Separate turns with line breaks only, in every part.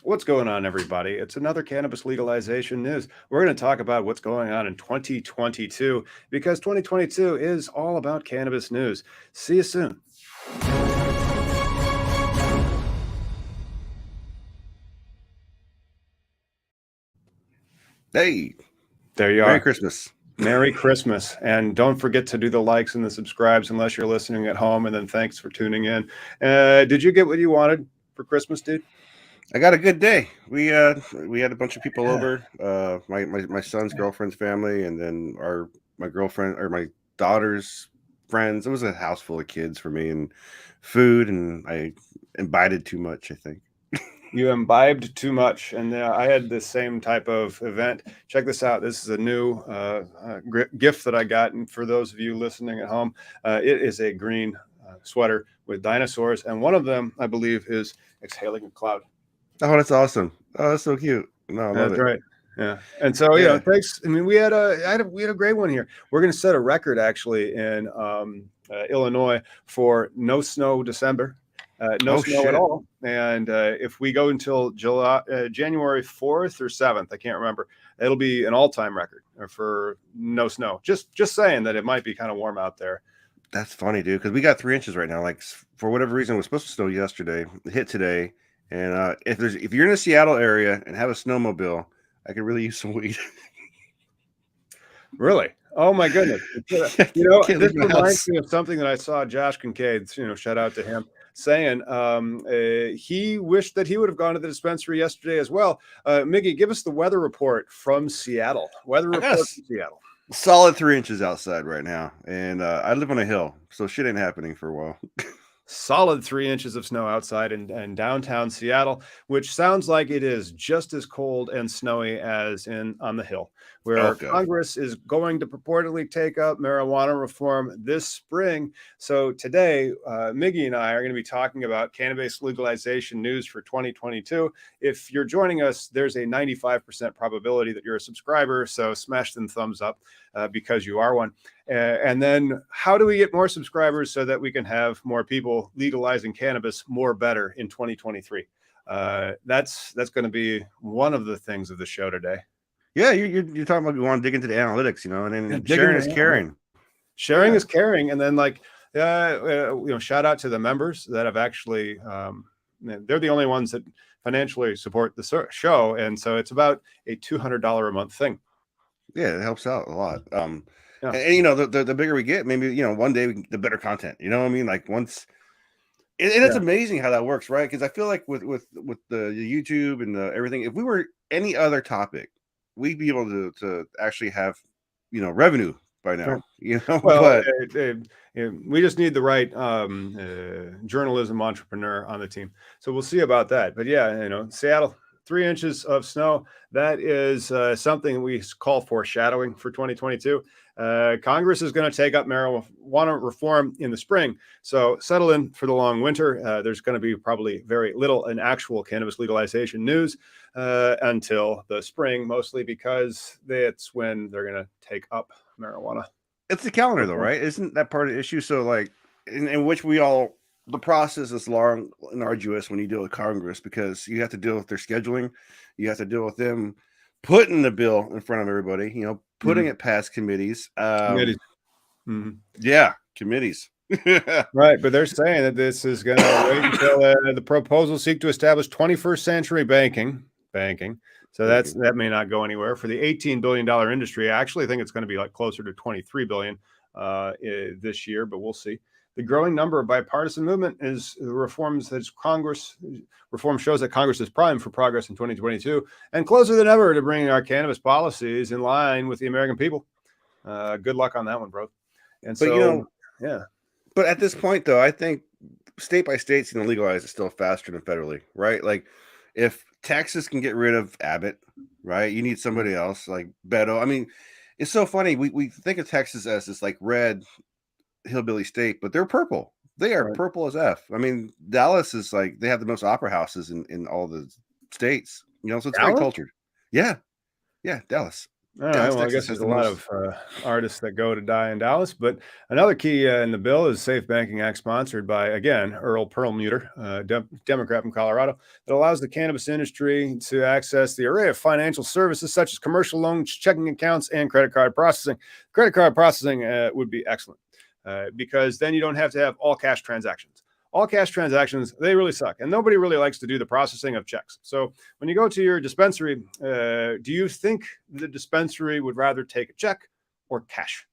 What's going on, everybody? It's another cannabis legalization news. We're going to talk about what's going on in 2022 because 2022 is all about cannabis news. See you soon.
Hey,
There you
Merry
are.
Christmas.
Merry Christmas. And don't forget to do the likes and the subscribes unless you're listening at home. And then thanks for tuning in. Did you get what you wanted for Christmas, dude?
I got a good day. We had a bunch of people
Yeah.
over. My son's girlfriend's family, and then my girlfriend or my daughter's friends. It was a house full of kids for me and food, and I imbibed too much, I think.
You imbibed too much, and I had the same type of event. Check this out. This is a new gift that I got, and for those of you listening at home, it is a green sweater with dinosaurs, and one of them, I believe, is exhaling a cloud.
Oh, that's awesome. Oh, that's so cute. No, I love
That's
it.
right. Yeah, and so
Yeah.
thanks. I mean, we had a great one here. We're going to set a record actually in Illinois for no snow December, no
Oh
snow at
shit.
all. And if we go until January 4th or 7th, I can't remember, it'll be an all-time record for no snow. Just saying that it might be kind of warm out there.
That's funny, dude. Because we got 3 inches right now. Like for whatever reason, it was supposed to snow yesterday. It hit today. And if you're in the Seattle area and have a snowmobile, I could really use some weed.
Really? Oh my goodness.
Can't
This
leave my
reminds
house.
me of something that I saw Josh Kincaid, shout out to him, saying he wished that he would have gone to the dispensary yesterday as well. Miggy, give us the weather report from Seattle. Weather
I got
report from Seattle.
solid 3 inches outside right now, and I live on a hill, so shit ain't happening for a while.
Solid 3 inches of snow outside in downtown Seattle, which sounds like it is just as cold and snowy as on the Hill,
Oh
where
god.
Congress is going to purportedly take up marijuana reform this spring. So today, Miggy and I are going to be talking about cannabis legalization news for 2022. If you're joining us, there's a 95% probability that you're a subscriber, so smash them thumbs up because you are one. And then how do we get more subscribers so that we can have more people legalizing cannabis more better in 2023? That's going to be one of the things of the show today.
Yeah, you're talking about you want to dig into the analytics, and
Yeah,
then
digging
sharing
into
is caring.
sharing
Yeah.
is caring, and then shout out to the members that have actually they're the only ones that financially support the show, and so it's about a $200 a month thing.
Yeah, it helps out a lot.
Yeah.
The bigger we get, maybe one day the better content. You know what I mean? Like once, and it's
Yeah.
amazing how that works, right? Because I feel like with the YouTube and everything, if we were any other topic, we'd be able to actually have revenue by
Right.
now.
Well,
But
we just need the right journalism entrepreneur on the team. So we'll see about that. But yeah, Seattle, 3 inches of snow. That is something we call foreshadowing for 2022. Congress is going to take up marijuana reform in the spring. So settle in for the long winter. There's going to be probably very little in actual cannabis legalization news until the spring, mostly because that's when they're going to take up marijuana.
it's the calendar, though,
Okay.
right? Isn't that part of the issue? So, like, in which the process is long and arduous when you deal with Congress because you have to deal with their scheduling, you have to deal with them putting the bill in front of everybody, putting
Mhm.
it past committees.
Committees. Mhm.
Yeah, committees.
Right, but they're saying that this is going to wait until the proposals seek to establish 21st century banking. So
Thinking.
that may not go anywhere for the $18 billion industry. I actually think it's going to be like closer to 23 billion this year, but we'll see. The growing number of bipartisan movement is reforms that Congress reform shows that Congress is primed for progress in 2022 and closer than ever to bringing our cannabis policies in line with the American people. Good luck on that one, bro. And
But
so, yeah.
but at this point, though, I think state by state's going to legalize it still faster than federally, right? Like, if Texas can get rid of Abbott, right? You need somebody else like Beto. I mean, it's so funny. We think of Texas as this like red hillbilly state, but they're purple. They are
Right.
purple as F. I mean, Dallas is like they have the most opera houses in all the states, so it's very
Dallas?
cultured. Yeah, yeah, Dallas.
All right.
Dallas,
Well, I
Texas
guess there's
has
a
the
lot
most.
of artists that go to die in Dallas, but another key in the bill is Safe Banking Act, sponsored by, again, Earl Perlmutter, Democrat from Colorado, that allows the cannabis industry to access the array of financial services such as commercial loans, checking accounts, and credit card processing. Credit card processing would be excellent because then you don't have to have all cash transactions. All cash transactions, they really suck. And nobody really likes to do the processing of checks. So when you go to your dispensary, do you think the dispensary would rather take a check or cash?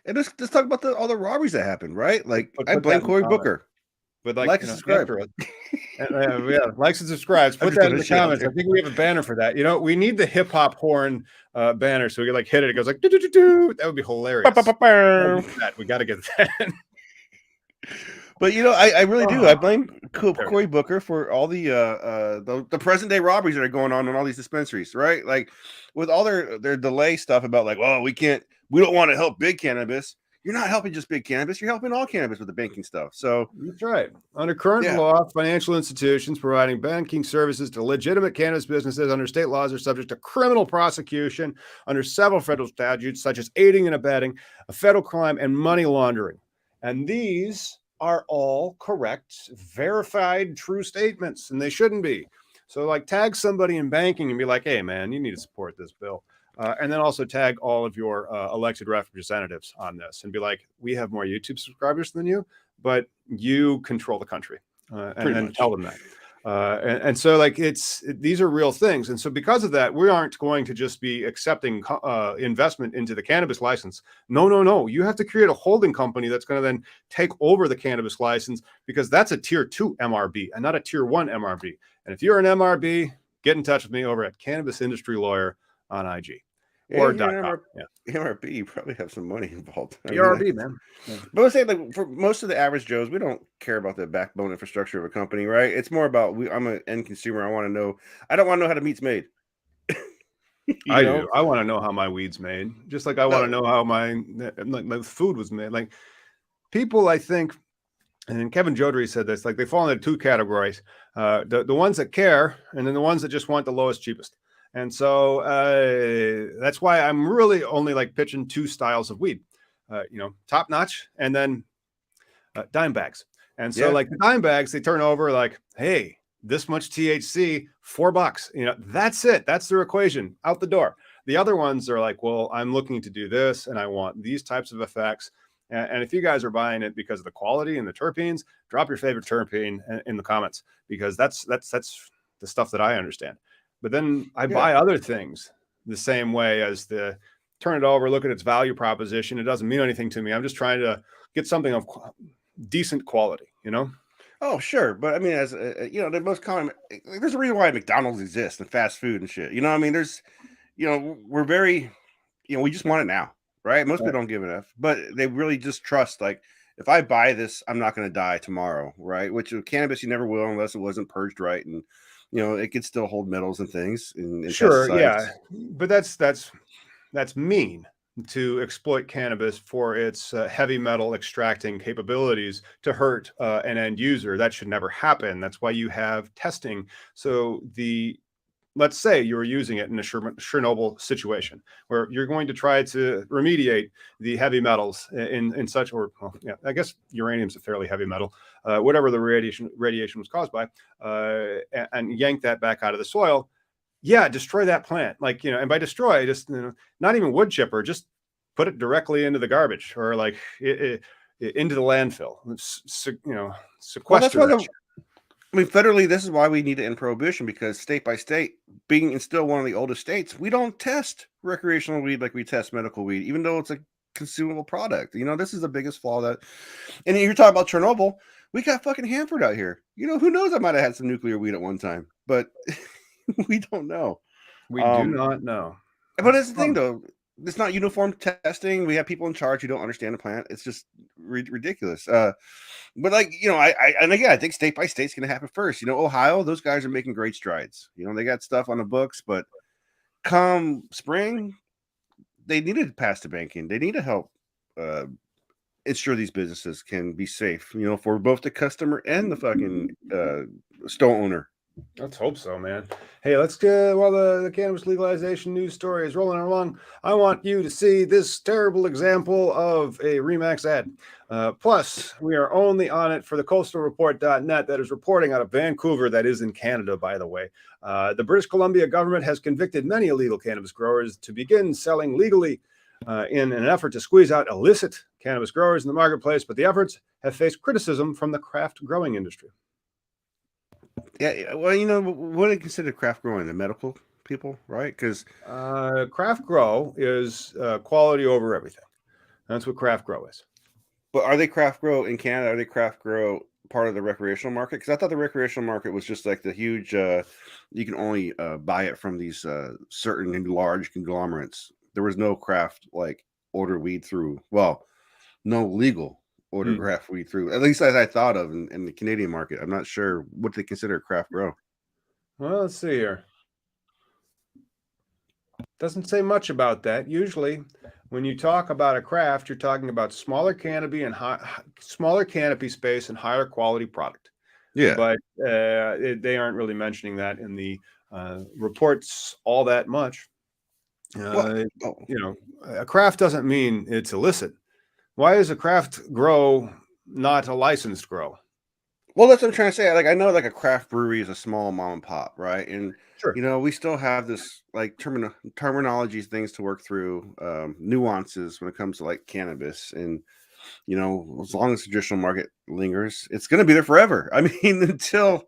And let's talk about all the robberies that happened, right? Like,
Put,
I
put
blame
that in the
Cory
comments.
Booker.
But like,
Like and subscribe.
answer it. Yeah, likes and subscribes.
I'm
Put
just
that
throwing
in the
shit out
comments. I
there.
think we have a banner for that. We need the hip hop horn banner, so we can like hit it. It goes like do. That would be hilarious. We got to get that.
But I really do. I blame
There we go.
Cory Booker for all the present day robberies that are going on in all these dispensaries, right? Like with all their delay stuff about like, oh, we don't want to help big cannabis. You're not helping just big cannabis. You're helping all cannabis with the banking stuff. So
That's right. Under current
Yeah.
law, financial institutions providing banking services to legitimate cannabis businesses under state laws are subject to criminal prosecution under several federal statutes, such as aiding and abetting, a federal crime, and money laundering. And these are all correct, verified, true statements, and they shouldn't be. So, like, tag somebody in banking and be like, hey, man, you need to support this bill. And then also tag all of your elected representatives on this and be like, we have more YouTube subscribers than you, but you control the country, and then tell them that. And so like these are real things. And so because of that, we aren't going to just be accepting investment into the cannabis license. No. You have to create a holding company that's going to then take over the cannabis license, because that's a tier 2 MRB and not a tier 1 MRB. And if you're an MRB, get in touch with me over at Cannabis Industry Lawyer on IG or .com. Yeah.
MRB, you probably have some money involved.
PRB, man. Yeah.
But let's say, like, for most of the average Joes, we don't care about the backbone infrastructure of a company, right? It's more about I'm an end consumer. I want to know. I don't want to know how the meat's made.
I do. I want to know how my weed's made, just like I want to know how my food was made. Like people, I think, and Kevin Jodrey said this, like they fall into two categories: the ones that care, and then the ones that just want the lowest, cheapest. And so that's why I'm really only like pitching two styles of weed, top notch, and then dime bags. And so like the dime bags, they turn over like, hey, this much THC, $4. That's it. That's their equation out the door. The other ones are like, well, I'm looking to do this and I want these types of effects. And if you guys are buying it because of the quality and the terpenes, drop your favorite terpene in the comments, because that's the stuff that I understand. But then I buy other things the same way as the turn it over, look at its value proposition. It doesn't mean anything to me. I'm just trying to get something of decent quality,
Oh, sure. But I mean, as the most common, there's a reason why McDonald's exists and fast food and shit. I mean, there's, we're very, we just want it now, right? Most people don't give enough, but they really just trust, like, if I buy this, I'm not going to die tomorrow, right? Which with cannabis, you never will unless it wasn't purged right. And, it could still hold metals and things. And
sure,
pesticides.
Yeah. But that's mean to exploit cannabis for its heavy metal extracting capabilities to hurt an end user. That should never happen. That's why you have testing. So let's say you're using it in a Chernobyl situation where you're going to try to remediate the heavy metals in such, I guess uranium's a fairly heavy metal, whatever the radiation was caused by, and yank that back out of the soil. Yeah, destroy that plant. And by destroy, just, not even wood chipper, just put it directly into the garbage or like into the landfill, sequester
Well,
that shit.
I mean, federally, this is why we need to end prohibition, because state by state, being still one of the oldest states, we don't test recreational weed like we test medical weed, even though it's a consumable product. This is the biggest flaw and you're talking about Chernobyl. We got fucking Hanford out here. Who knows? I might have had some nuclear weed at one time, but we don't know.
We do not know.
But that's the thing, though. It's not uniform testing. We have people in charge who don't understand the plant. It's just ridiculous. But I think state by state is going to happen first. Ohio, those guys are making great strides. They got stuff on the books, but come spring, they need to pass the banking. They need to help ensure these businesses can be safe, for both the customer and the fucking store owner.
Let's hope so, man. Hey, let's get while the cannabis legalization news story is rolling along. I want you to see this terrible example of a Remax ad. Plus, we are only on it for the coastalreport.net that is reporting out of Vancouver, that is in Canada, by the way. The British Columbia government has convicted many illegal cannabis growers to begin selling legally in an effort to squeeze out illicit cannabis growers in the marketplace, but the efforts have faced criticism from the craft growing industry.
Yeah, well, what do you consider craft growing? The medical people, right? Because
Craft grow is quality over everything. That's what craft grow is.
but are they craft grow in Canada? Are they craft grow part of the recreational market? Because I thought the recreational market was just like the huge. You can only buy it from these certain large conglomerates. There was no craft like order weed through. Well, no legal order craft weed through. At least as I thought of in the Canadian market. I'm not sure what they consider craft grow.
Well, let's see here. Doesn't say much about that. Usually, when you talk about a craft, you're talking about smaller canopy and smaller canopy space and higher quality product.
Yeah.
But they aren't really mentioning that in the reports all that much.
Well, oh,
A craft doesn't mean it's illicit. Why is a craft grow not a licensed grow?
well, that's what I'm trying to say. Like, I know like a craft brewery is a small mom and pop, right? And
Sure.
we still have this like terminology things to work through, nuances when it comes to like cannabis. And as long as the traditional market lingers, it's going to be there forever. I mean, until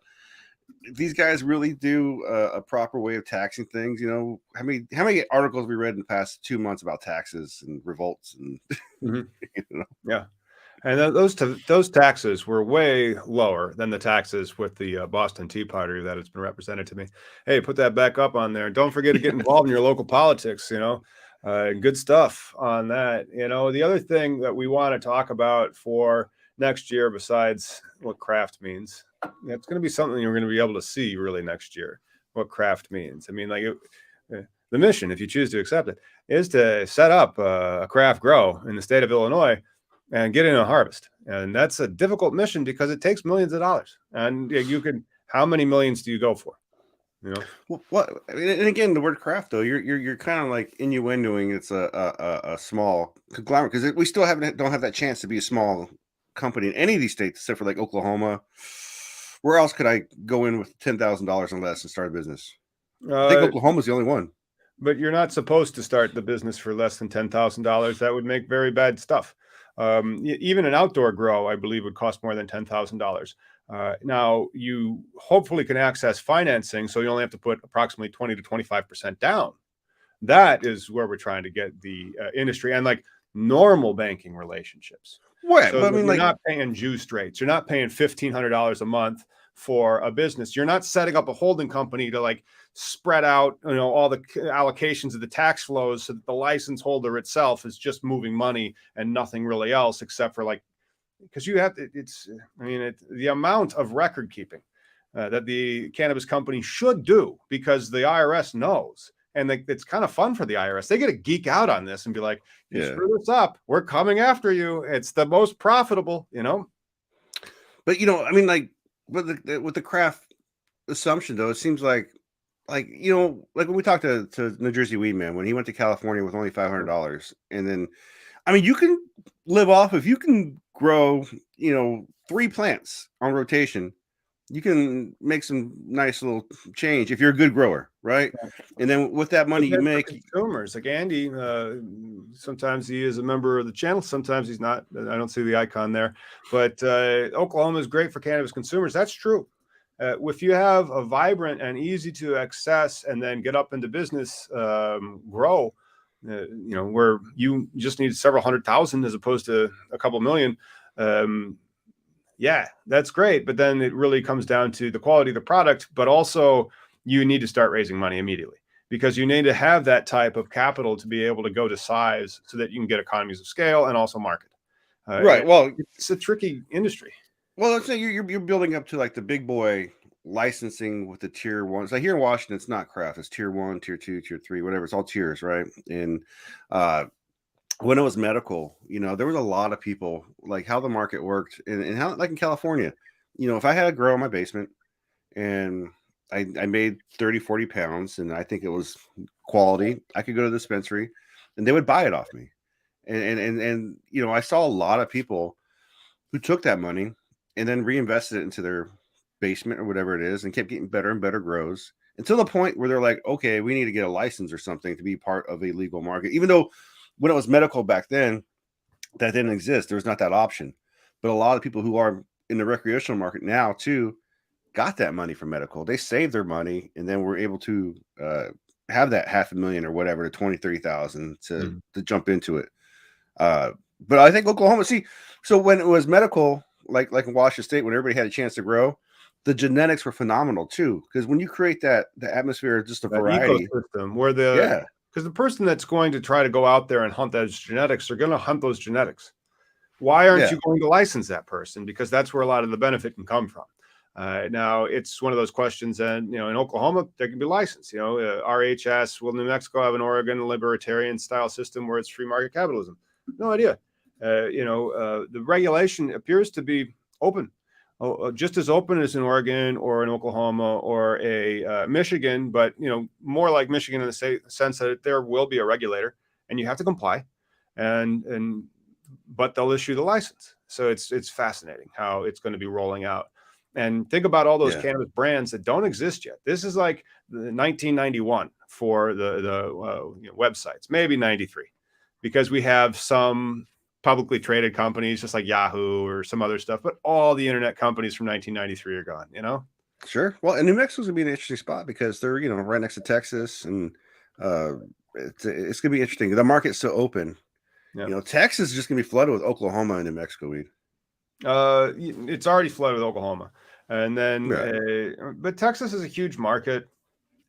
these guys really do a proper way of taxing things. How many articles we read in the past 2 months about taxes and revolts and
Mhm.
you know?
Yeah. And those taxes were way lower than the taxes with the Boston Tea Party that has been represented to me. Hey, put that back up on there. Don't forget to get involved in your local politics. Good stuff on that. The other thing that we want to talk about for next year, besides what craft means, it's going to be something you're going to be able to see really next year. What craft means. I mean, the mission, if you choose to accept it, is to set up a craft grow in the state of Illinois and get in a harvest. And that's a difficult mission because it takes millions of dollars. And how many millions do you go for?
Well, what? I mean, and again, the word craft though, you're kind of like innuendoing it's a small conglomerate because we still don't have that chance to be a small company in any of these states except for like Oklahoma. Where else could I go in with $10,000 and less and start a business? I think
Uh,
Oklahoma's the only one.
but you're not supposed to start the business for less than $10,000. That would make very bad stuff. Even an outdoor grow, I believe, would cost more than $10,000. Now, you hopefully can access financing, so you only have to put approximately 20 to 25% down. That is where we're trying to get the industry and like normal banking relationships.
What?
So
But I
that
mean,
you're
like,
not paying juice rates. You're not paying $1,500 a month for a business. You're not setting up a holding company to like spread out, all the allocations of the tax flows so that the license holder itself is just moving money and nothing really else except for like, because you have to, the amount of record keeping that the cannabis company should do because the IRS knows. And it's kind of fun for the IRS. They get to geek out on this and be like, you
yeah.
screw this up, we're coming after you. It's the most profitable.
But I mean, like, with the craft assumption though, it seems like like when we talked to New Jersey Weed Man when he went to California with only $500, and then I mean you can live off if you can grow 3 plants on rotation. You can make some nice little change if you're a good grower, right? And then with that
But
money you
then for
make,
consumers, like Andy, sometimes he is a member of the channel, sometimes he's not. I don't see the icon there, but Oklahoma is great for cannabis consumers. That's true. If you have a vibrant and easy to access and then get up into business grow, where you just need several 100,000 as opposed to a couple million. Yeah, that's great. But then it really comes down to the quality of the product, but also you need to start raising money immediately because you need to have that type of capital to be able to go to size so that you can get economies of scale and also market.
right? Well,
It's a tricky industry.
let's say you're building up to like the big boy licensing with the tier ones. Like here in Washington, it's not craft; it's tier 1, tier 2, tier 3, whatever. It's all tiers, right? And when it was medical, there was a lot of people like how the market worked and how like in California, if I had a grow in my basement and I made 30, 40 pounds, and I think it was quality. I could go to the dispensary, and they would buy it off me. And you know, I saw a lot of people who took that money and then reinvested it into their basement or whatever it is, and kept getting better and better grows until the point where they're like, okay, we need to get a license or something to be part of a legal market. Even though when it was medical back then, that didn't exist. There was not that option. But a lot of people who are in the recreational market now too got that money from medical. They saved their money and then were able to have that $500,000 or whatever to 20, 30,000 to jump into it. But I think Oklahoma, see, so when it was medical, like in Washington State, when everybody had a chance to grow, the genetics were phenomenal too. Because when you create the atmosphere of just a
That
variety,
ecosystem where
yeah,
because the person that's going to try to go out there and hunt those genetics, they're going to hunt those genetics. Why aren't
yeah,
you going to license that person? Because that's where a lot of the benefit can come from. Now, it's one of those questions, and you know, in Oklahoma, they can be licensed. You know, RHS. Will New Mexico have an Oregon libertarian style system where it's free market capitalism? No idea. The regulation appears to be open, just as open as in Oregon or in Oklahoma or a Michigan, but you know, more like Michigan in the sense that there will be a regulator and you have to comply, and but they'll issue the license. So it's fascinating how it's going to be rolling out. And think about all those
yeah,
cannabis brands that don't exist yet. This is like the 1991 for the websites, maybe 93, because we have some publicly traded companies just like Yahoo or some other stuff, but all the internet companies from 1993 are gone, you know?
sure. Well, and New Mexico's gonna be an interesting spot because they're, you know, right next to Texas, and uh, it's gonna be interesting. The market's so open.
Yeah.
You know, Texas is just gonna be flooded with Oklahoma and New Mexico weed.
It's already flooded with Oklahoma. And then,
Yeah.
but Texas is a huge market.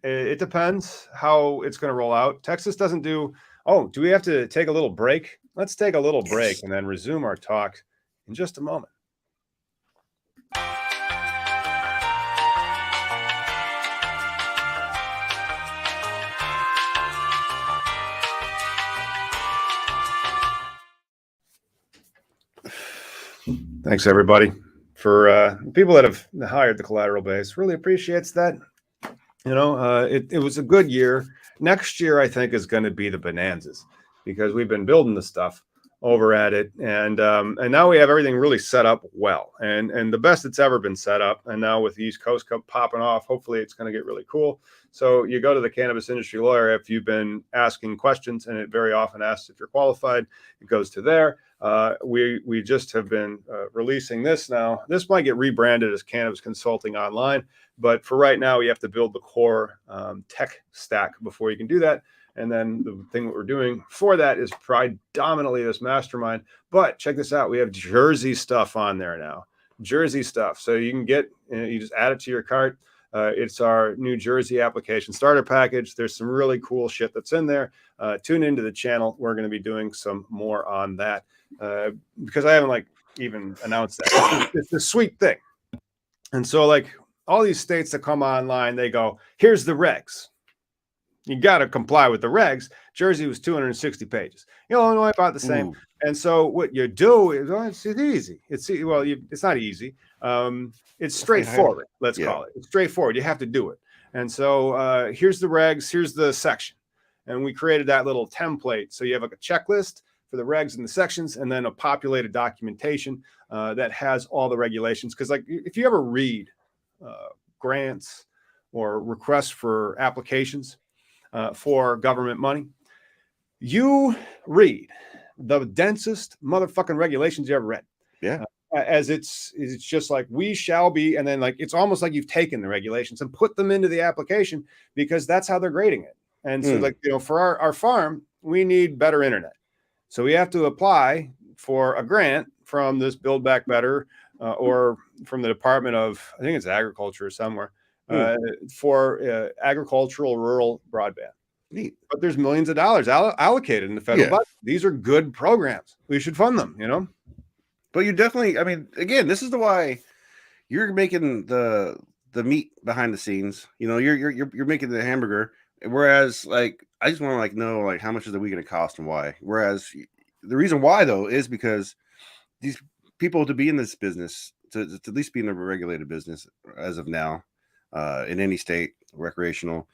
It depends how it's going to roll out. Texas doesn't do, oh, do we have to take a little break? Let's take a little break and then resume our talk in just a moment. Thanks, everybody, for people that have hired the collateral base. Really appreciates that. You know, it was a good year. Next year, I think, is going to be the bonanzas because we've been building the stuff over at it, and now we have everything really set up well, and the best it's ever been set up. And now with the East Coast popping off, hopefully it's going to get really cool. So you go to the cannabis industry lawyer if you've been asking questions, and it very often asks if you're qualified. It goes to there. We just have been releasing this now. This might get rebranded as Cannabis Consulting Online. But for right now, you have to build the core tech stack before you can do that. And then the thing that we're doing for that is predominantly this mastermind. But check this out. We have Jersey stuff on there now. Jersey stuff. So you can get, you just add it to your cart. It's our New Jersey application starter package. There's some really cool shit that's in there. Tune into the channel. We're going to be doing some more on that because I haven't even announced that. It's a sweet thing. And so all these states that come online, they go, here's the regs. You got to comply with the regs. Jersey was 260 pages. Illinois about the same.
Ooh.
And so what you do is, it's easy. It's not easy. It's straightforward. Let's call it. It's straightforward. You have to do it. And so here's the regs. Here's the section. And we created that little template. So you have a checklist for the regs and the sections, and then a populated documentation that has all the regulations. Because if you ever read grants or requests for applications for government money, you read the densest motherfucking regulations you ever read.
Yeah.
As it's just like we shall be, and then it's almost like you've taken the regulations and put them into the application because that's how they're grading it. And so for our farm, we need better internet. So we have to apply for a grant from this Build Back Better or from the Department of, I think it's Agriculture or somewhere, for agricultural rural broadband.
Neat.
But there's millions of dollars allocated in the federal budget. These are good programs. We should fund them,
But you definitely, I mean, again, this is why you're making the meat behind the scenes. You're making the hamburger. Whereas, I just want to know how much is the weed going to cost and why. Whereas the reason why though is because these people to be in this business, to at least be in a regulated business as of now, in any state, recreational,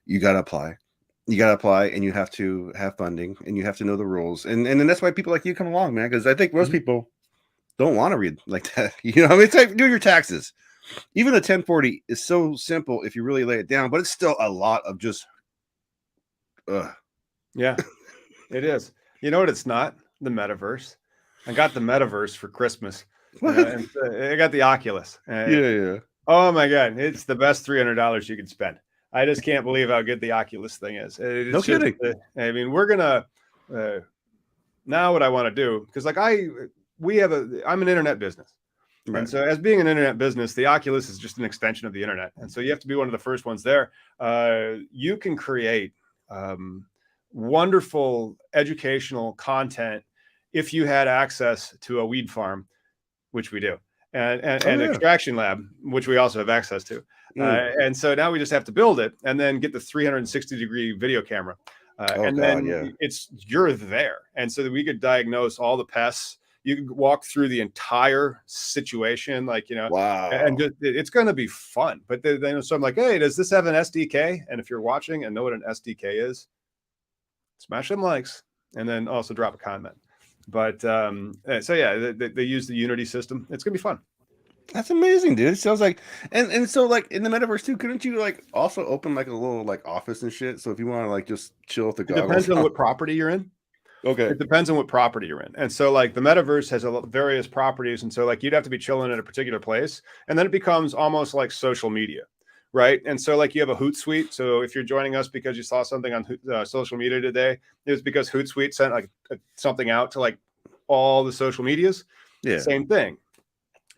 you got to apply. You got to apply, and you have to have funding, and you have to know the rules. And then that's why people like you come along, man, because I think most people don't want to read like that. You know, I mean, it's like do your taxes. Even the 1040 is so simple if you really lay it down, but it's still a lot of just.
Yeah, it is. You know what? It's not the metaverse. I got the metaverse for Christmas. And I got the Oculus.
Yeah.
Oh my God, it's the best $300 you can spend. I just can't believe how good the Oculus thing is. It's
No kidding.
I mean, we're gonna now what I want to do, because like I'm an internet business. Right. And so as being an internet business, the Oculus is just an extension of the internet. And so you have to be one of the first ones there. You can create wonderful educational content if you had access to a weed farm, which we do, and extraction lab, which we also have access to. And so now we just have to build it and then get the 360-degree video camera. You're there. And so that we could diagnose all the pests. You could walk through the entire situation, like, you know,
wow.
And it's going to be fun. But then so I'm like, hey, does this have an SDK? And if you're watching and know what an SDK is, smash them likes and then also drop a comment. But so yeah, they use the Unity system. It's gonna be fun.
That's amazing, dude. It sounds like, and so like in the metaverse too, couldn't you like also open like a little like office and shit? So if you want to like just chill with the goggles.
It depends on what property you're in.
Okay.
It depends on what property you're in. And so like the metaverse has various properties. And so like you'd have to be chilling at a particular place. And then it becomes almost like social media, right? And so like you have a Hootsuite. So if you're joining us because you saw something on social media today, it was because Hootsuite sent like something out to like all the social medias.
Yeah.
Same thing.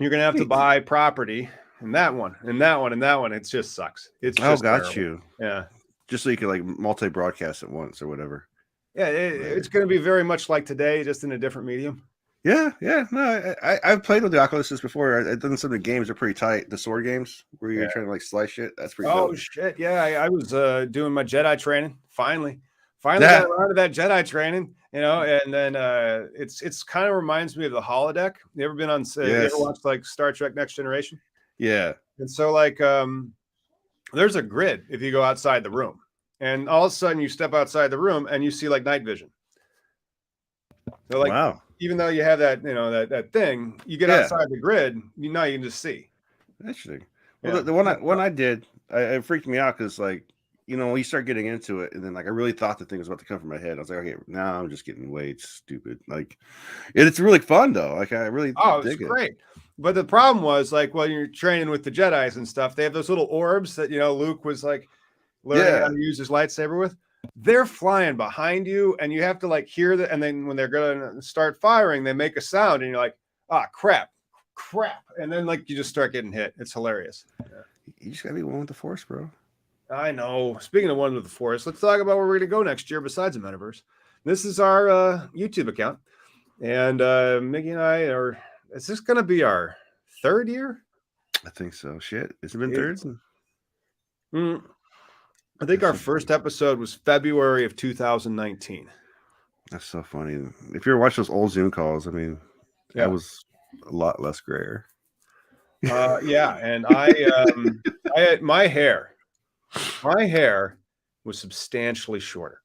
You're going to have to buy property and that one and that one and that one. It just sucks. It's just
got you.
Yeah.
Just so you can like multi-broadcast at once or whatever.
Yeah. It's going to be very much like today, just in a different medium.
Yeah. No, I've played with the Oculuses before. I've done some of the games. They're pretty tight. The sword games where you're trying to like slice shit. That's pretty cool.
Oh, shit. Yeah. I was doing my Jedi training. Finally got around to that Jedi training, you know, and then it's kind of reminds me of the holodeck. You ever been on, you ever watched like Star Trek Next Generation?
Yeah.
And so like there's a grid if you go outside the room, and all of a sudden you step outside the room and you see like night vision. So like, wow. Even though you have that, you know, that thing, you get outside the grid, you can just see.
Interesting. Well, the one I did, it freaked me out because like, you know, you start getting into it, and then like I really thought the thing was about to come from my head. I was like, okay, now I'm just getting way stupid. Like, it's really fun though. Like I really
it's great. But the problem was like when you're training with the Jedis and stuff, they have those little orbs that, you know, Luke was like learning how to use his lightsaber with. They're flying behind you, and you have to like hear that. And then when they're going to start firing, they make a sound, and you're like, crap. And then like you just start getting hit. It's hilarious. Yeah.
You just gotta be one with the Force, bro.
I know. Speaking of one with the Force, let's talk about where we're going to go next year besides the metaverse. This is our YouTube account. And Mickey and I is this going to be our third year?
I think so. Shit. Has it been third?
I think our first episode was February of 2019.
That's so funny. If you ever watch those old Zoom calls, I mean, that was a lot less grayer. And I had my hair was substantially shorter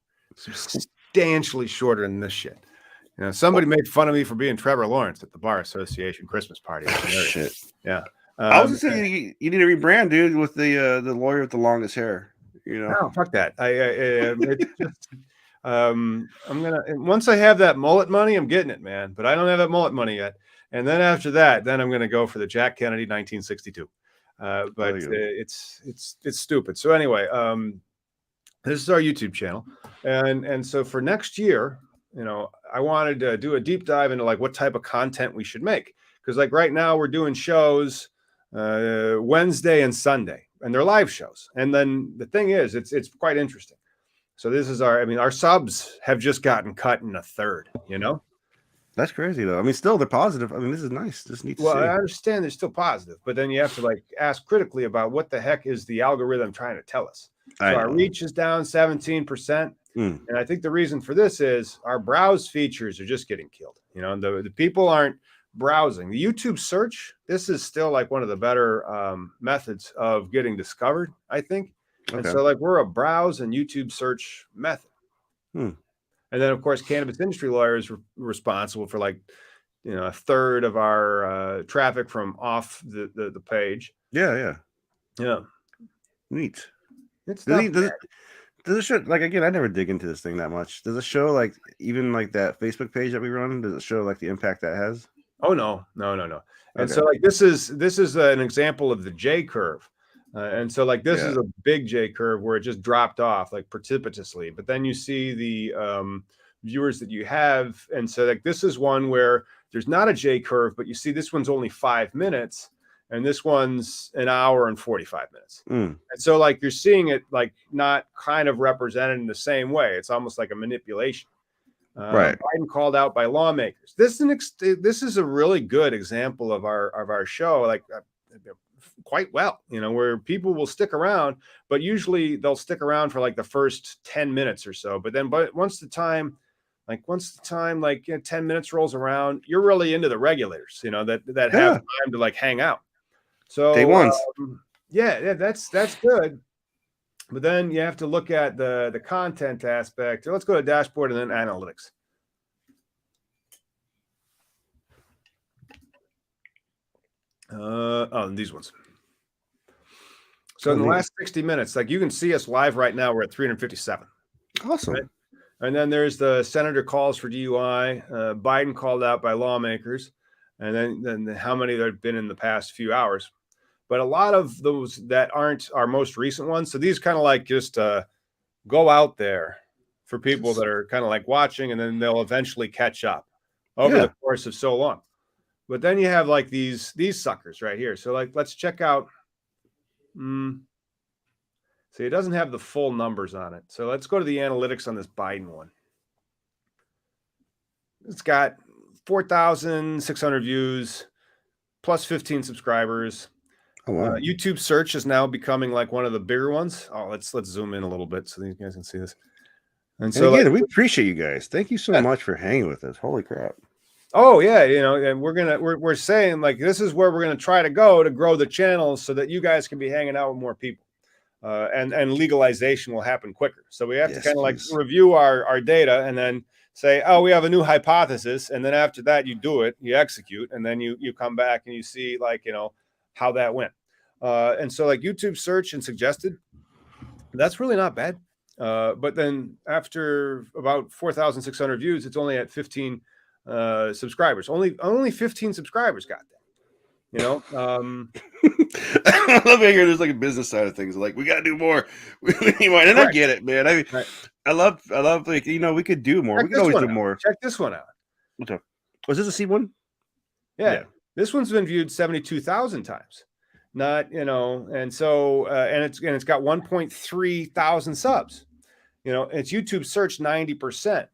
than this shit. You know, somebody made fun of me for being Trevor Lawrence at the Bar Association Christmas party. Shit.
Yeah.
I was just saying you need to rebrand, dude, with the lawyer with the longest hair. You know,
no, fuck that. I'm gonna, once I have that mullet money, I'm getting it, man. But I don't have that mullet money yet. And then after that, then I'm gonna go for the Jack Kennedy 1962. But it's stupid. So anyway, this is our YouTube channel, and so for next year, you know, I wanted to do a deep dive into like what type of content we should make, because like right now we're doing shows Wednesday and Sunday, and they're live shows. And then the thing is, it's quite interesting. So this is our subs have just gotten cut in a third, you know?
That's crazy though. I mean, still they're positive. I mean, this is nice. This needs to see.
I understand they're still positive, but then you have to like ask critically about what the heck is the algorithm trying to tell us. So our reach is down 17%. And I think the reason for this is our browse features are just getting killed. You know, the people aren't browsing. The YouTube search, this is still like one of the better methods of getting discovered, I think. And
Okay.
so like we're a browse and YouTube search method.
Hmm.
And then of course, cannabis industry lawyers responsible for like, a third of our traffic from off the page.
Yeah.
Yeah.
Neat.
It's
Does
not
he, does it show, like, again, I never dig into this thing that much. Does it show, like, even like that Facebook page that we run? Does it show like the impact that has?
Oh no. And so
Okay.
like this is an example of the J curve. And so like this is
Yeah.
a big J curve where it just dropped off like precipitously. But then you see the viewers that you have. And so like this is one where there's not a J curve, but you see this one's only 5 minutes and this one's an hour and 45 minutes.
Mm.
And so like you're seeing it like not kind of represented in the same way. It's almost like a manipulation.
Right.
Biden called out by lawmakers. This is a really good example of our show, like quite well, where people will stick around, but usually they'll stick around for like the first 10 minutes or so. But once the time, 10 minutes rolls around, you're really into the regulators, that have time to like hang out. So
day ones.
Yeah, that's good. But then you have to look at the content aspect. Let's go to dashboard and then analytics. These ones. So in the last 60 minutes, like you can see us live right now, we're at 357.
Awesome.
Right? And then there's the senator calls for DUI. Biden called out by lawmakers. And then how many there have been in the past few hours. But a lot of those that aren't our most recent ones. So these kind of like just go out there for people that are kind of like watching, and then they'll eventually catch up over the course of so long. But then you have like these suckers right here. So like, let's check out. See, it doesn't have the full numbers on it. So let's go to the analytics on this Biden one. It's got 4,600 views, plus 15 subscribers.
Oh, wow.
YouTube search is now becoming like one of the bigger ones. Oh, let's zoom in a little bit so these guys can see this.
And so again, we appreciate you guys. Thank you so much for hanging with us. Holy crap.
Oh yeah, and we're saying like this is where we're gonna try to go to grow the channel so that you guys can be hanging out with more people, and legalization will happen quicker. So we have to kind of like review our data and then say, oh, we have a new hypothesis, and then after that you do it, you execute, and then you come back and you see like how that went. And so like YouTube search and suggested, that's really not bad. But then after about 4,600 views, it's only at 15 subscribers. Only 15 subscribers got that.
I love hearing there's like a business side of things. Like we got to do more. We need more. And I get it, man. I love like we could do more. We could always do more.
Check this one out.
Okay. Was this a C one?
Yeah. This one's been viewed 72,000 times. Not, and so and it's got 1.3 thousand subs. It's YouTube search 90%.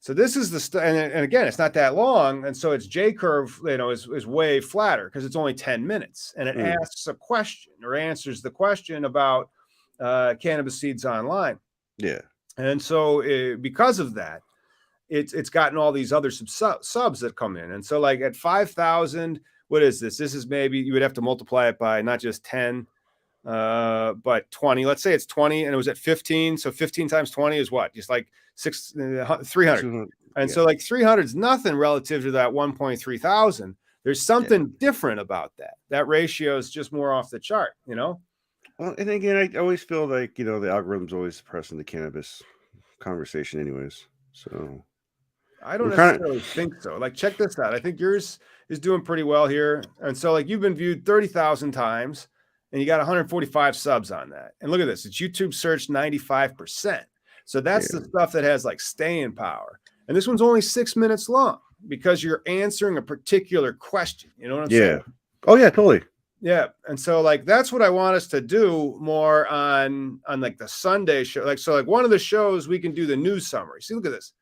So this is and again, it's not that long, and so its J curve, is way flatter because it's only 10 minutes, and it asks a question or answers the question about cannabis seeds online.
Yeah,
and so because of that, it's gotten all these other subs that come in, and so like at 5,000, what is this? This is maybe you would have to multiply it by not just 10, but 20. Let's say it's 20, and it was at 15. So 15 times 20 is what? Just like 300. And so like 300 is nothing relative to that 1.3 thousand. There's something different about that. That ratio is just more off the chart, Well,
and again, I always feel like, the algorithm's always suppressing the cannabis conversation anyways. So
I don't necessarily think so. Like, check this out. I think yours is doing pretty well here. And so like you've been viewed 30,000 times and you got 145 subs on that. And look at this. It's YouTube search 95%. So that's the stuff that has like staying power. And this one's only 6 minutes long because you're answering a particular question. You know what I'm saying?
Oh yeah, totally.
Yeah. And so like, that's what I want us to do more on like the Sunday show. Like, so like one of the shows we can do the news summary. See, look at this,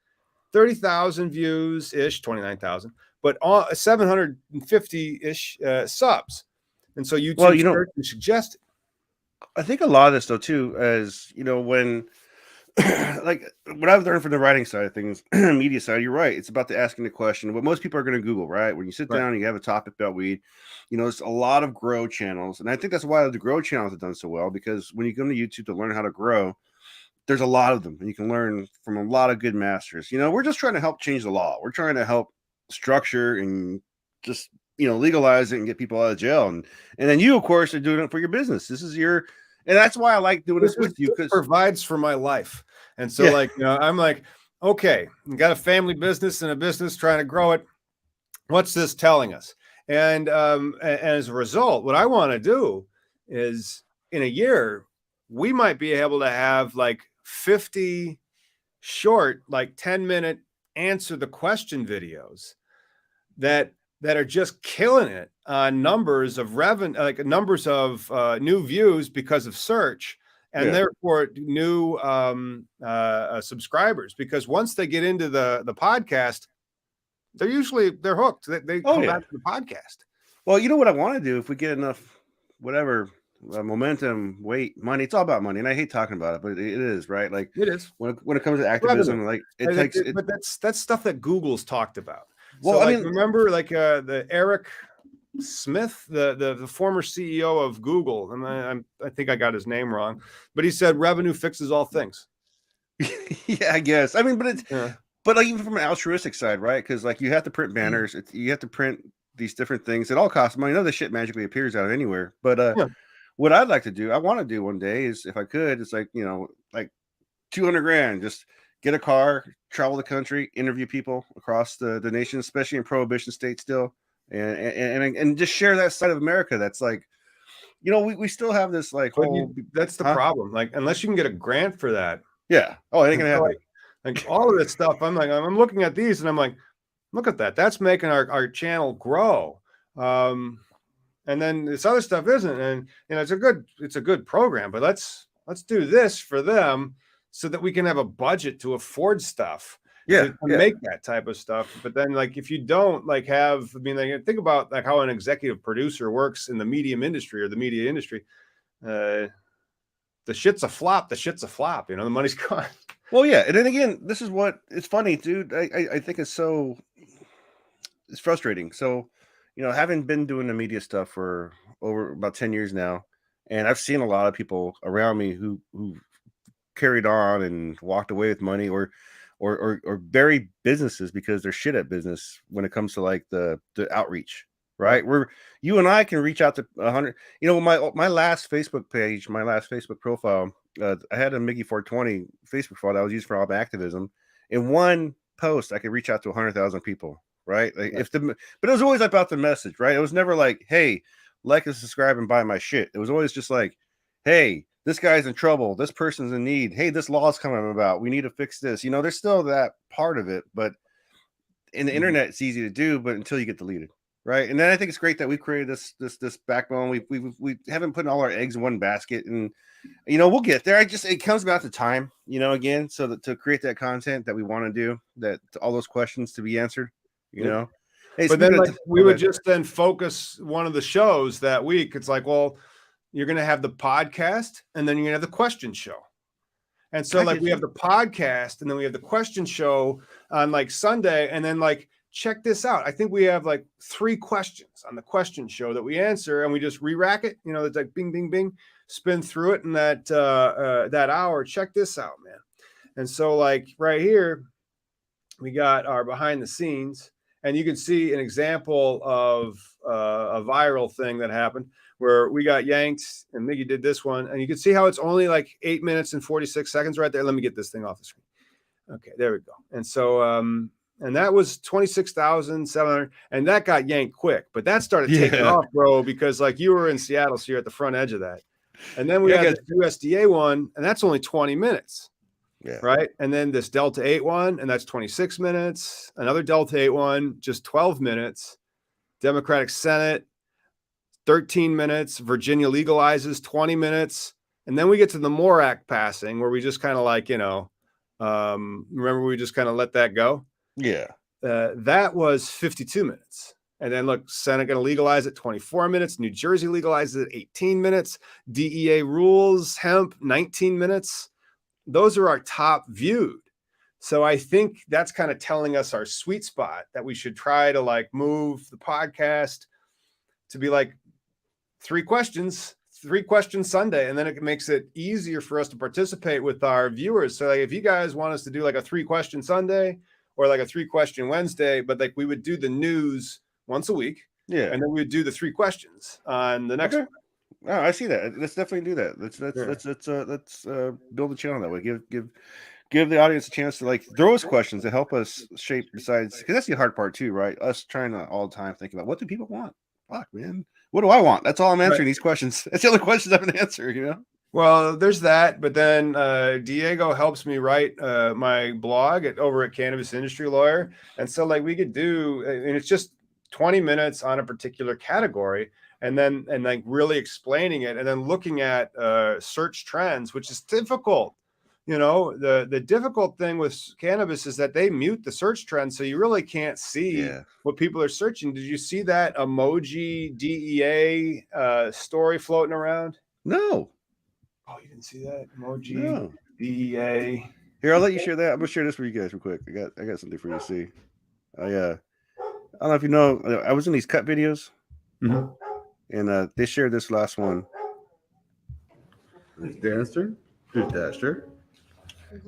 30,000 views ish, 29,000, but 750 ish subs. And so YouTube search and suggested.
I think a lot of this though too, as when like what I've learned from the writing side of things, media side, you're right. It's about the asking the question. What most people are going to Google, right? When you sit
Right.
down and you have a topic about weed, there's a lot of grow channels. And I think that's why the grow channels have done so well, because when you go to YouTube to learn how to grow, there's a lot of them and you can learn from a lot of good masters. We're just trying to help change the law. We're trying to help structure and just, legalize it and get people out of jail. And then you, of course, are doing it for your business. This is and that's why I like doing this with you, because
provides for my life. And so
yeah.
I'm like, okay, you got a family business and a business trying to grow it. What's this telling us? And as a result, what I want to do is in a year, we might be able to have like 50 short, like 10-minute answer the question videos that are just killing it on numbers of revenue, like numbers of new views because of search, and therefore new subscribers. Because once they get into the podcast, they're hooked. They come back to the podcast.
Well, you know what I want to do if we get enough, whatever, momentum, weight, money. It's all about money, and I hate talking about it, but it is, right. Like
it is
when it comes to activism, like it takes.
But that's stuff that Google's talked about.
Well,
so, I mean, remember, like the Eric Smith, the former CEO of Google, and I think I got his name wrong, but he said revenue fixes all things.
Yeah, I guess. I mean, but like even from an altruistic side, right? Because like you have to print banners, you have to print these different things. It all costs money. This shit magically appears out of anywhere. But what I'd like to do, I want to do one day is, if I could, it's like like $200,000, just get a car, travel the country, interview people across the nation, especially in prohibition states still, and just share that side of America that's like, we still have this like whole.
That's the problem. Like, unless you can get a grant for that.
Yeah. Oh, it ain't gonna happen.
Like all of this stuff, I'm looking at these and I'm like, look at that. That's making our channel grow. And then this other stuff isn't. And it's a good program, but let's do this for them so that we can have a budget to afford stuff. To make that type of stuff. But then, like, if you don't think about like how an executive producer works in the medium industry or the media industry, the shit's a flop. The money's gone.
Well, yeah. And then again, this is what it's funny, dude. I think it's frustrating. So, having been doing the media stuff for over about 10 years now, and I've seen a lot of people around me who carried on and walked away with money or buried businesses because they're shit at business when it comes to like the outreach, right? Where you and I can reach out to 100. My last Facebook page, my last Facebook profile, I had a Mickey 420 Facebook profile that I was used for all my activism. In one post, I could reach out to 100,000 people, right? Like but it was always about the message, right? It was never like, hey, like and subscribe and buy my shit. It was always just like, hey, this guy's in trouble. This person's in need. Hey, this law's coming about. We need to fix this. There's still that part of it, but in the internet, it's easy to do, but until you get deleted, right? And then I think it's great that we've created this backbone. We haven't put all our eggs in one basket, and we'll get there. It comes about the time, again, so that to create that content that we want to do, that all those questions to be answered, Hey,
but then we would just then focus one of the shows that week. It's like, well, you're going to have the podcast and then you're going to have the question show. And so we have the podcast and then we have the question show on like Sunday. And then like, check this out. I think we have like 3 questions on the question show that we answer and we just re-rack it. It's like bing, bing, bing, spin through it in that hour. Check this out, man. And so like right here, we got our behind the scenes and you can see an example of a viral thing that happened where we got yanked and Miggy did this one. And you can see how it's only like 8 minutes and 46 seconds right there. Let me get this thing off the screen. Okay, there we go. And so, and that was 26,700 and that got yanked quick, but that started taking off, bro, because like you were in Seattle, so you're at the front edge of that. And then we had the USDA one and that's only 20 minutes. Yeah. Right. And then this Delta 8 one, and that's 26 minutes. Another Delta 8 one, just 12 minutes. Democratic Senate, 13 minutes. Virginia legalizes 20 minutes. And then we get to the MORE Act passing where we just kind of like, remember we just kind of let that go.
Yeah.
That was 52 minutes. And then look, Senate going to legalize it 24 minutes. New Jersey legalizes it 18 minutes. DEA rules hemp 19 minutes. those are our top viewed. So I think that's kind of telling us our sweet spot, that we should try to like move the podcast to be like 3 questions Sunday, and then it makes it easier for us to participate with our viewers. So like if you guys want us to do like a 3-question Sunday or like a 3-question Wednesday, but like we would do the news once a week,
Yeah,
and then we would do the 3 questions on the next one.
Oh, I see that. Let's definitely do that. Let's build a channel that way. Give the audience a chance to like throw us questions to help us shape, besides, because that's the hard part too, right? Us trying to all the time think about, what do people want? Fuck, man, what do I want? That's all I'm answering, these questions. That's the only questions I'm gonna answer, you know.
Well, there's that, but then Diego helps me write my blog over at Cannabis Industry Lawyer, and so like we could do, and it's just 20 minutes on a particular category, and like really explaining it, and then looking at search trends, which is difficult. You know, the difficult thing with cannabis is that they mute the search trends, so you really can't see what people are searching. Did you see that emoji DEA story floating around?
No.
Oh, you didn't see that emoji?
No.
DEA.
Here, I'll let you share that. I'm gonna share this for you guys real quick. I got something for you to see. I don't know if you know. I was in these cut videos, and they shared this last one.
There's Dancer. There's Dasher.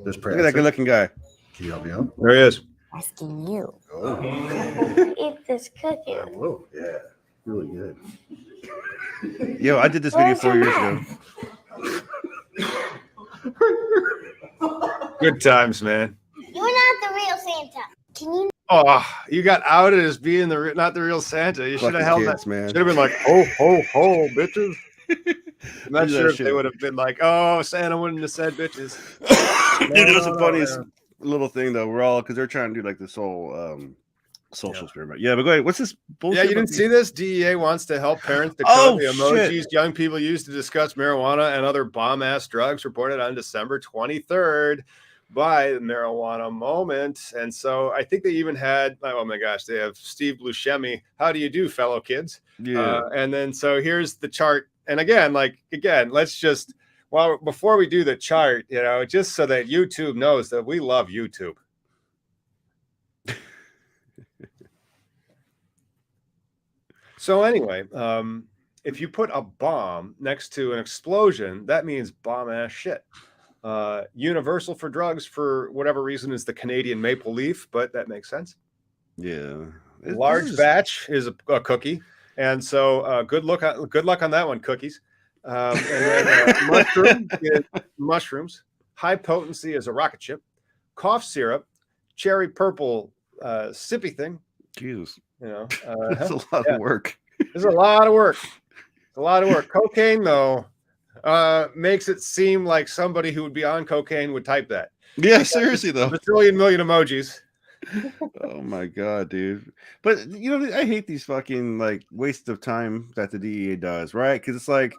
There's Prancer.
Look at that good-looking guy.
Can you help me out?
There he is.
Asking you.
Oh.
Eat this cookie.
Whoa. Yeah. Really good.
Yo, I did this video 4 years ago.
Good times, man.
You're not the real Santa. Can you?
Oh, you got outed as being not the real Santa. You should have held
kids,
that.
Man.
Should have been like, ho, ho, ho, bitches. I'm not sure if they would have been like, oh, Santa wouldn't have said bitches.
Dude, it was the funniest little thing though. We're all, because they're trying to do like this whole social experiment. Yeah, but go ahead. What's this bullshit?
Yeah, you didn't see this? DEA wants to help parents decode the emojis young people use to discuss marijuana and other bomb-ass drugs, reported on December 23rd by Marijuana Moment. And so I think they even had, oh my gosh, they have Steve Buscemi. How do you do, fellow kids?
Yeah.
And then so here's the chart. And again, let's just, well, before we do the chart, you know, just so that YouTube knows that we love YouTube. So anyway, if you put a bomb next to an explosion, that means bomb-ass shit. Universal for drugs, for whatever reason, is the Canadian maple leaf, but that makes sense.
Yeah.
Large batch is a cookie. And so good luck on that one, cookies. And then mushroom is mushrooms. High potency is a rocket ship. Cough syrup, cherry purple sippy thing.
Jesus.
You know,
that's a lot of work.
There's a lot of work. A lot of work. Cocaine, though, makes it seem like somebody who would be on cocaine would type that.
Yeah, seriously, though.
A trillion million emojis.
Oh my god, dude. But you know, I hate these fucking like waste of time that the DEA does, right? Because it's like,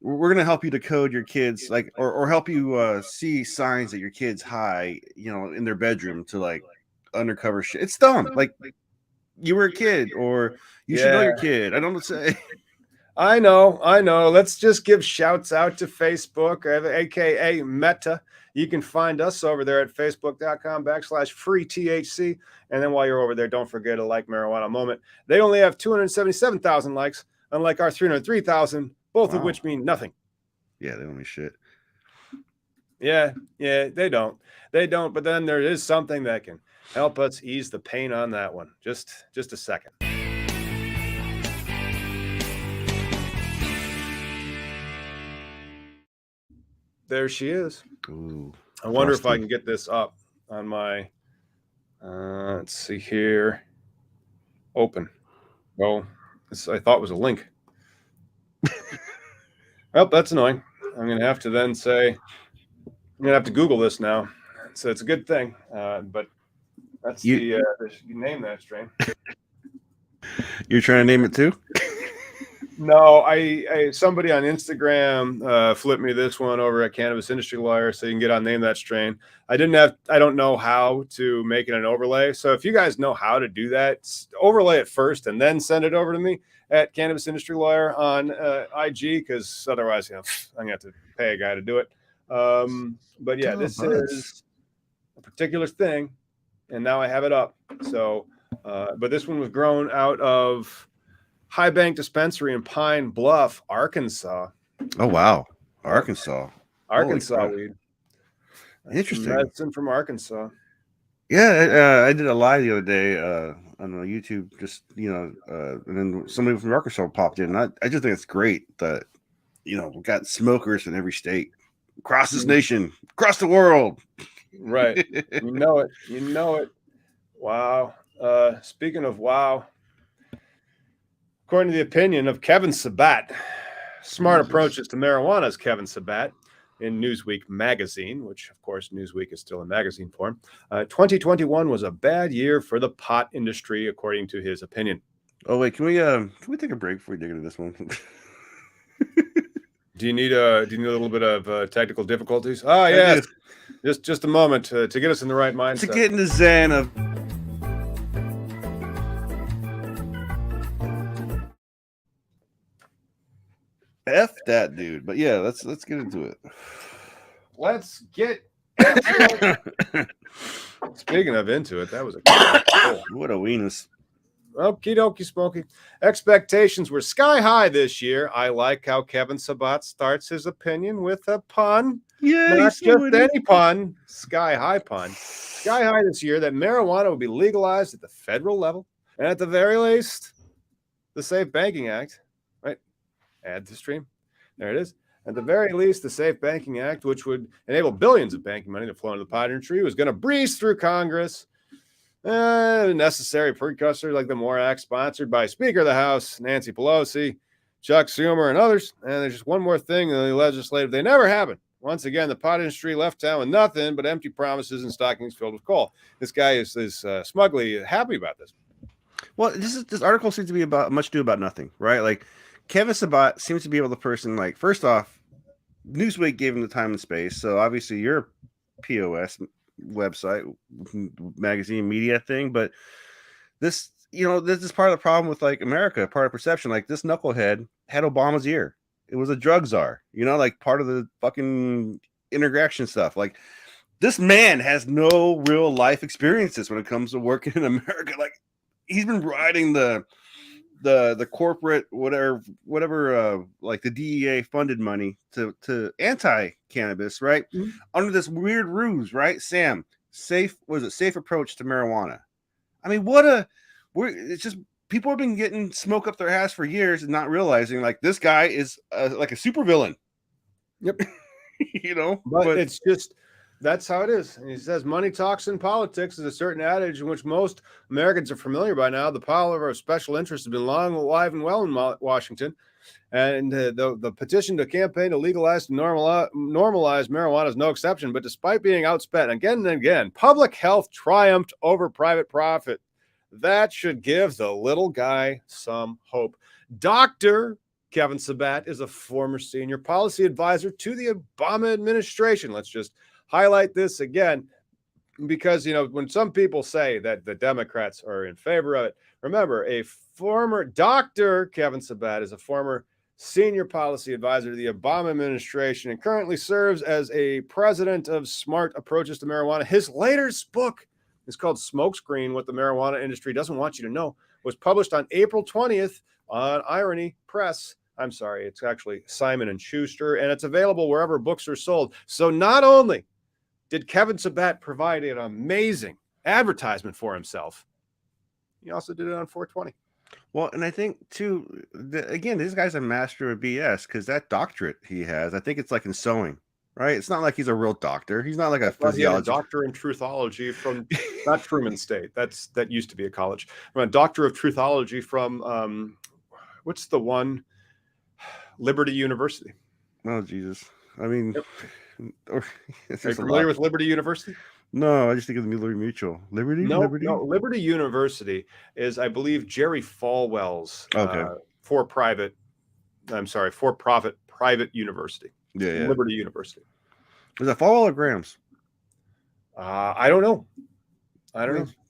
we're gonna help you decode your kids, like, or help you see signs that your kid's high, you know, in their bedroom to like undercover shit. It's dumb. Like you were a kid, or you should know your kid. I don't know what to say.
I know. Let's just give shouts out to Facebook, aka Meta. You can find us over there at facebook.com/free-THC. And then while you're over there, don't forget to like Marijuana Moment. They only have 277,000 likes, unlike our 303,000, both of which mean nothing.
Yeah, they don't mean shit.
Yeah, they don't. But then there is something that can help us ease the pain on that one. Just a second. There she is.
Ooh,
I wonder if I can get this up on my, let's see here. Open. Oh, this I thought was a link. Well, that's annoying. I'm going to have to then say, I'm going to have to Google this now. So it's a good thing. But that's you name that strain.
You're trying to name it too?
No, I somebody on Instagram flipped me this one over at Cannabis Industry Lawyer, so you can get on Name That Strain. I don't know how to make it an overlay. So if you guys know how to do that, overlay it first and then send it over to me at Cannabis Industry Lawyer on IG, because otherwise, you know, I'm gonna have to pay a guy to do it. But yeah,
Oh,
this
buds.
is a particular thing, and now I have it up. So, but this one was grown out of High Bank Dispensary in Pine Bluff, Arkansas.
Oh wow, Arkansas.
Arkansas
crap.
weed. That's some
Interesting.
medicine from Arkansas.
Yeah, I did a live the other day on YouTube. Just and then somebody from Arkansas popped in. And I just think it's great that we got smokers in every state, across this nation, across the world.
Right. You know it. Wow. Speaking of wow, according to the opinion of Kevin Sabat, smart
Jesus.
approaches to marijuana is Kevin Sabat in Newsweek magazine, which of course Newsweek is still in magazine form. 2021 was a bad year for the pot industry, according to his opinion.
Oh wait, can we take a break before we dig into this one?
Do you need a little bit of technical difficulties? Yes. Just a moment to get us in the right mindset.
To get in the zen of. F that dude. But yeah, let's get into it.
Let's get into it. Speaking of into it, that was a
What a weenus.
okie dokie, Smokey. Expectations were sky high this year. I like how Kevin Sabat starts his opinion with a pun.
Yeah,
Not just any pun, sky high pun. Sky high this year that marijuana would be legalized at the federal level. And at the very least, the Safe Banking Act, right? Add to stream. There it is. At the very least, the Safe Banking Act, which would enable billions of banking money to flow into the pot industry, was going to breeze through Congress. Necessary precursor like the MORE Act, sponsored by Speaker of the House, Nancy Pelosi, Chuck Schumer, and others. And there's just one more thing in the legislative. They never happened. Once again, the pot industry left town with nothing but empty promises and stockings filled with coal. This guy is smugly happy about this.
Well, this article seems to be about much ado about nothing, right? Like Kevin Sabat seems to be able to person, like, first off, Newsweek gave him the time and space. So obviously you're a POS website, magazine, media thing, but this is part of the problem with like America, part of perception. Like this knucklehead had Obama's ear. It was a drug czar, like part of the fucking interaction stuff. Like this man has no real life experiences when it comes to working in America. Like he's been riding the corporate whatever like the DEA funded money to anti-cannabis, right? Mm-hmm. Under this weird ruse, right? Sam, safe approach to marijuana. I mean, it's just people have been getting smoke up their ass for years and not realizing like this guy is like a supervillain.
Yep.
But
it's just that's how it is. And he says money talks in politics is a certain adage in which most Americans are familiar by now. The power of special interest has been long alive and well in Washington. And the petition to campaign to legalize to normalize marijuana is no exception. But despite being outspent again and again, public health triumphed over private profit. That should give the little guy some hope. Dr. Kevin Sabat is a former senior policy advisor to the Obama administration. Let's just highlight this again, because, when some people say that the Democrats are in favor of it, remember, a former Dr. Kevin Sabat is a former senior policy advisor to the Obama administration and currently serves as a president of Smart Approaches to Marijuana. His latest book is called Smokescreen, What the Marijuana Industry Doesn't Want You to Know, was published on April 20th on Irony Press. I'm sorry, it's actually Simon & Schuster, and it's available wherever books are sold. So not only did Kevin Sabat provide an amazing advertisement for himself, he also did it on 420.
Well, and I think, too, again, this guy's a master of BS because that doctorate he has, I think it's like in sewing, right? It's not like he's a real doctor. He's not like a physiologist.
Doctor in truthology from, not Truman State. That used to be a college. I'm a doctor of truthology from, what's the one? Liberty University.
Oh, Jesus. I mean...
Yep. Are you familiar with Liberty University?
No, I just think of the Liberty Mutual. Liberty?
No, Liberty University is, I believe, Jerry Falwell's for-profit private university.
Yeah.
Liberty University.
Is that Falwell or Grams?
I don't know.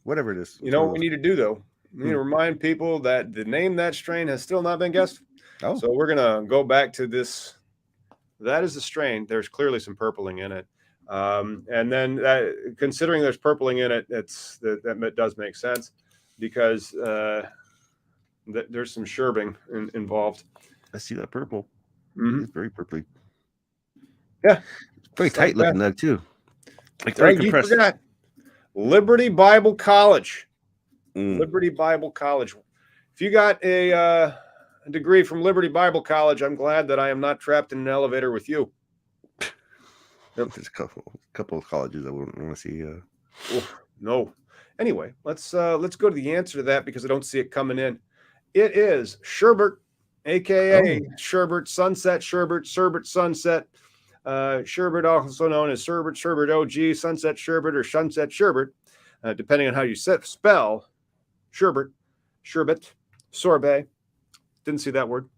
Whatever it is.
What we need to do, though? We need to remind people that the name that strain has still not been guessed.
Oh.
So we're going to go back to this that is the strain. There's clearly some purpling in it. And then considering there's purpling in it, that does make sense because there's some sherbing involved.
I see that purple.
Mhm.
It's very purpley.
Yeah.
It's very tight looking nug too. Like very
Right, you
compressed.
forgot. Liberty Bible College.
Mm.
Liberty Bible College. If you got a degree from Liberty Bible College, I'm glad that I am not trapped in an elevator with you.
There's a couple of colleges I wouldn't want to see.
No. Anyway, let's go to the answer to that because I don't see it coming in. It is sherbet, aka sherbet, sunset sherbet, sherbet sunset, sherbet also known as sherbet OG, sunset sherbet, or sunset sherbet, depending on how you spell sherbet, sorbet. Didn't see that word.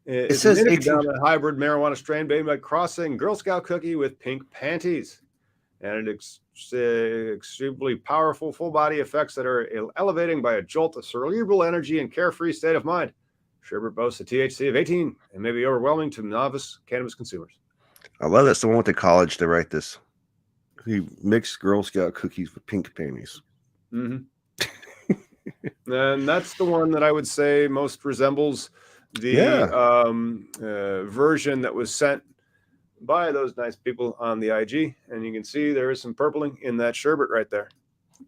It
says
an
18
hybrid marijuana strain made by crossing Girl Scout cookie with pink panties, and it's extremely powerful full body effects that are elevating by a jolt of cerebral energy and carefree state of mind. Sherbet boasts a THC of 18 and may be overwhelming to novice cannabis consumers.
I love that someone went to college to write this. He mixed Girl Scout cookies with pink panties.
Mm-hmm. And that's the one that I would say most resembles the version that was sent by those nice people on the IG. And you can see there is some purpling in that sherbet right there.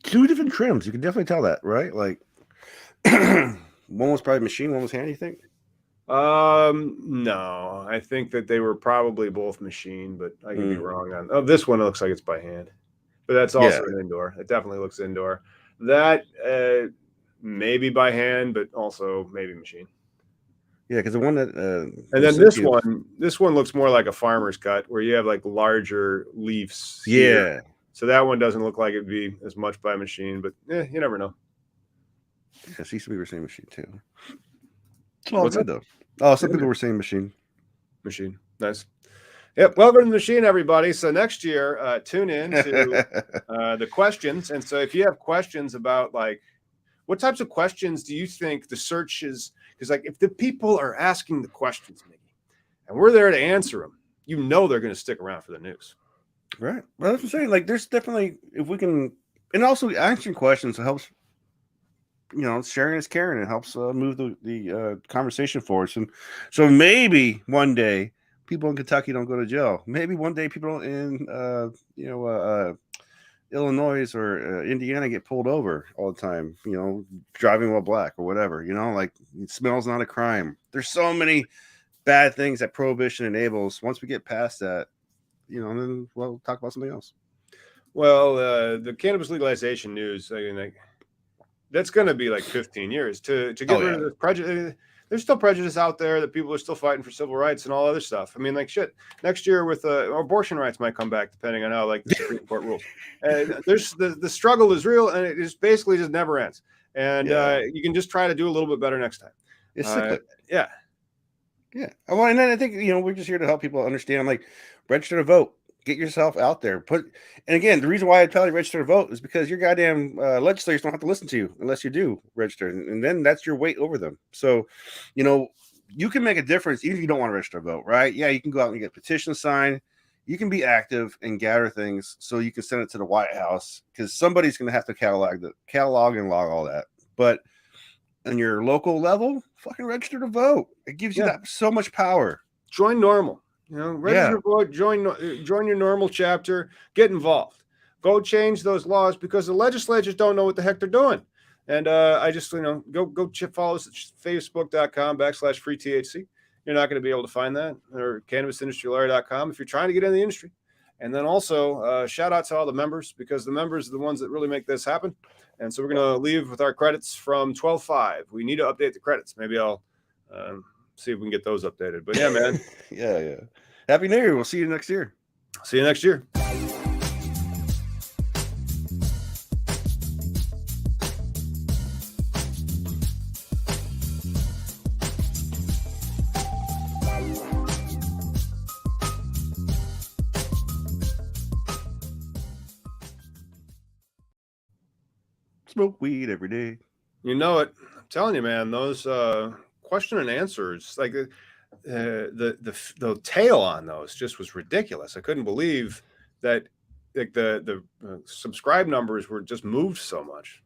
2 different trims. You can definitely tell that, right? Like one was probably machine, one was hand, you think?
No, I think that they were probably both machine, but I could be wrong on. Oh, this one looks like it's by hand, but that's also an indoor. It definitely looks indoor. That maybe by hand, but also maybe machine.
Yeah, because the one that
and then this one looks more like a farmer's cut, where you have like larger leaves.
Yeah.
Here. So that one doesn't look like it'd be as much by machine, but you never know.
Yeah, see, some people were saying machine too. It's all good though. Oh, some people were saying machine.
Machine, nice. Yep, welcome to the machine, everybody. So next year, tune in to the questions. And so if you have questions about like, what types of questions do you think the search is? Because like if the people are asking the questions, Mickey, and we're there to answer them, you know they're going to stick around for the news.
Right. Well, that's what I'm saying. Like there's definitely, if we can, and also answering questions helps, sharing is caring. It helps move the conversation forward. So maybe one day people in Kentucky don't go to jail. Maybe one day people in Illinois or Indiana get pulled over all the time, driving while black or whatever, like it smells not a crime. There's so many bad things that prohibition enables. Once we get past that, then we'll talk about something else.
Well, the cannabis legalization news, that's going to be like 15 years to get rid of the prejudice. There's still prejudice out there that people are still fighting for civil rights and all other stuff. I mean, like shit. Next year with abortion rights might come back depending on how like the Supreme Court rules. And there's the struggle is real and it just basically just never ends. And you can just try to do a little bit better next time.
It's cyclic.
Yeah.
Well, and then I think we're just here to help people understand. Like, register to vote. Get yourself out there. And again, the reason why I tell you register to vote is because your goddamn legislators don't have to listen to you unless you do register, and then that's your weight over them. So, you can make a difference even if you don't want to register to vote, right? Yeah, you can go out and get petitions signed. You can be active and gather things so you can send it to the White House because somebody's going to have to catalog and log all that. But on your local level, fucking register to vote. It gives you that so much power.
Join normal. Register to vote, join your normal chapter, get involved. Go change those laws because the legislatures don't know what the heck they're doing. And I just, go follow us at facebook.com/free THC. You're not going to be able to find that, or cannabisindustrylawyer.com if you're trying to get in the industry. And then also shout out to all the members because the members are the ones that really make this happen. And so we're going to leave with our credits from 12.5. We need to update the credits. Maybe I'll see if we can get those updated. But yeah, man.
Yeah. Happy New Year. We'll see you next year.
See you next year.
Smoke weed every day.
You know it. I'm telling you, man, those question and answers, like the tail on those just was ridiculous. I couldn't believe that like the subscribe numbers were just moved so much.